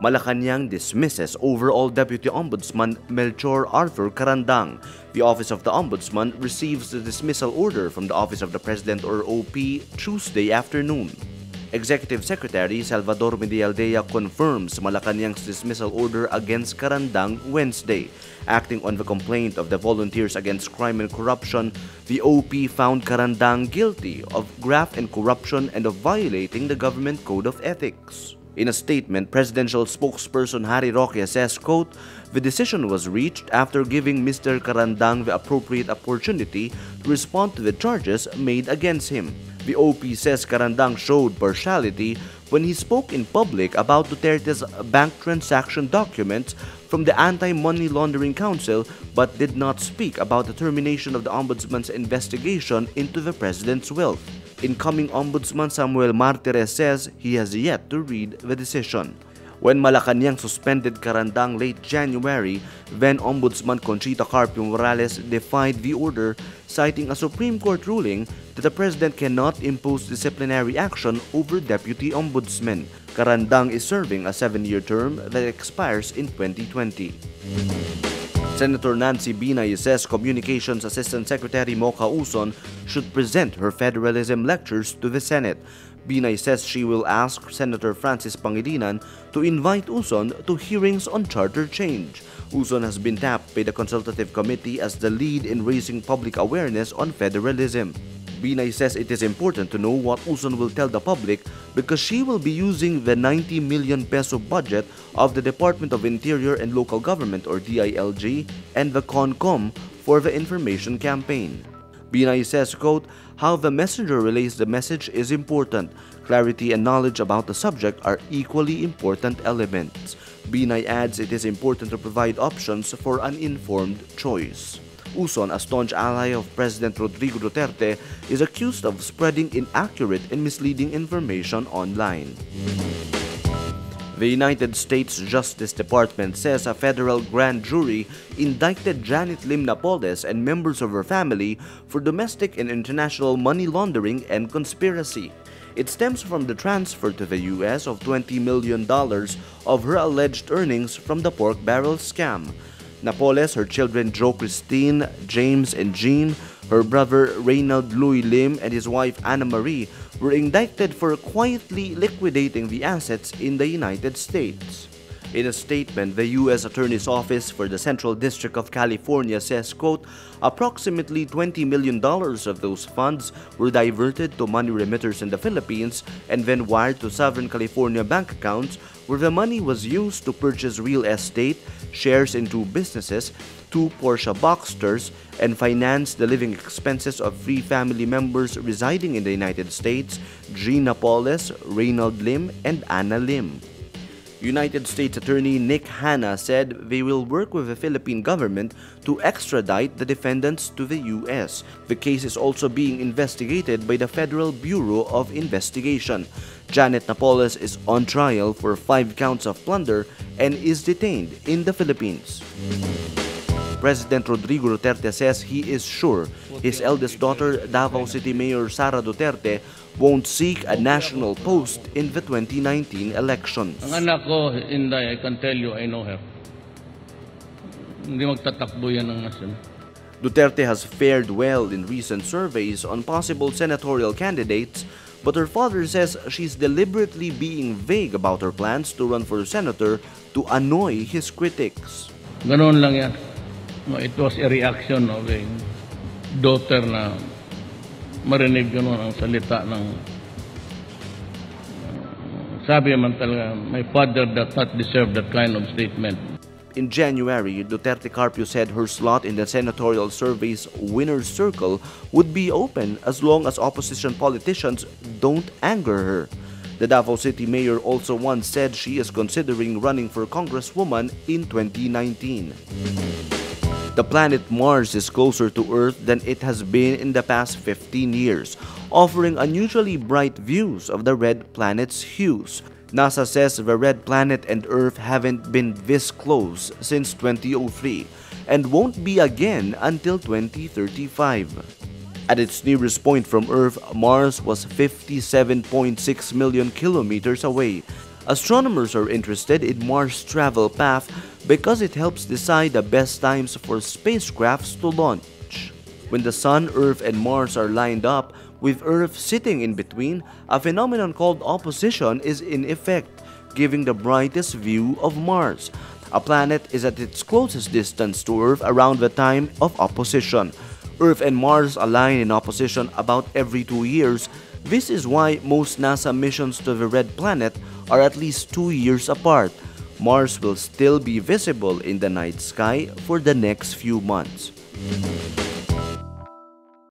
Malacanang dismisses overall Deputy Ombudsman Melchor Arthur Carandang. The Office of the Ombudsman receives the dismissal order from the Office of the President or OP Tuesday afternoon. Executive Secretary Salvador Medialdea confirms Malacanang's dismissal order against Carandang Wednesday. Acting on the complaint of the Volunteers Against Crime and Corruption, the OP found Carandang guilty of graft and corruption and of violating the Government Code of Ethics. In a statement, presidential spokesperson Harry Roque says, quote, "The decision was reached after giving Mr. Carandang the appropriate opportunity to respond to the charges made against him." The OP says Carandang showed partiality when he spoke in public about Duterte's bank transaction documents from the Anti-Money Laundering Council but did not speak about the termination of the Ombudsman's investigation into the President's wealth. Incoming Ombudsman Samuel Martires says he has yet to read the decision. When Malacanang suspended Carandang late January, then Ombudsman Conchita Carpio Morales defied the order, citing a Supreme Court ruling that the President cannot impose disciplinary action over Deputy Ombudsmen. Carandang is serving a 7-year term that expires in 2020. Senator Nancy Binay says Communications Assistant Secretary Mocha Uson should present her federalism lectures to the Senate. Binay says she will ask Senator Francis Pangilinan to invite Uson to hearings on charter change. Uson has been tapped by the Consultative Committee as the lead in raising public awareness on federalism. Binay says it is important to know what Uson will tell the public because she will be using the 90 million peso budget of the Department of Interior and Local Government or DILG and the CONCOM for the information campaign. Binay says, quote, "How the messenger relays the message is important. Clarity and knowledge about the subject are equally important elements." Binay adds it is important to provide options for an informed choice. Uson, a staunch ally of President Rodrigo Duterte, is accused of spreading inaccurate and misleading information online. The United States Justice Department says a federal grand jury indicted Janet Lim Napoles and members of her family for domestic and international money laundering and conspiracy. It stems from the transfer to the U.S. of $20 million of her alleged earnings from the pork barrel scam. Napoles, her children Joe Christine, James, and Jean, her brother Reynald Louis Lim, and his wife Anna Marie were indicted for quietly liquidating the assets in the United States. In a statement, the U.S. Attorney's Office for the Central District of California says, quote, "Approximately $20 million of those funds were diverted to money remitters in the Philippines and then wired to Southern California bank accounts where the money was used to purchase real estate, shares in 2 businesses, 2 Porsche Boxsters, and finance the living expenses of 3 family members residing in the United States, Jean Napoles, Reynald Lim, and Anna Lim." United States Attorney Nick Hanna said they will work with the Philippine government to extradite the defendants to the U.S. The case is also being investigated by the Federal Bureau of Investigation. Janet Napoles is on trial for 5 counts of plunder and is detained in the Philippines. President Rodrigo Duterte says he is sure his eldest daughter, Davao City Mayor Sara Duterte, won't seek a national post in the 2019 elections. Ang anak ko, Inday, I can tell you, I know her. Hindi magtatakbo yan ng nasun. Duterte has fared well in recent surveys on possible senatorial candidates, but her father says she's deliberately being vague about her plans to run for senator to annoy his critics. Ganoon lang yan. It was a reaction of a daughter na marinig gano'n ang salita ng sabi naman talaga, my father does not deserve that kind of statement. In January, Duterte Carpio said her slot in the senatorial survey's winner's circle would be open as long as opposition politicians don't anger her. The Davao City mayor also once said she is considering running for congresswoman in 2019. The planet Mars is closer to Earth than it has been in the past 15 years, offering unusually bright views of the red planet's hues. NASA says the red planet and Earth haven't been this close since 2003 and won't be again until 2035. At its nearest point from Earth, Mars was 57.6 million kilometers away. Astronomers are interested in Mars' travel path because it helps decide the best times for spacecrafts to launch. When the Sun, Earth, and Mars are lined up, with Earth sitting in between, a phenomenon called opposition is in effect, giving the brightest view of Mars. A planet is at its closest distance to Earth around the time of opposition. Earth and Mars align in opposition about every 2 years. This is why most NASA missions to the Red Planet are at least 2 years apart. Mars will still be visible in the night sky for the next few months.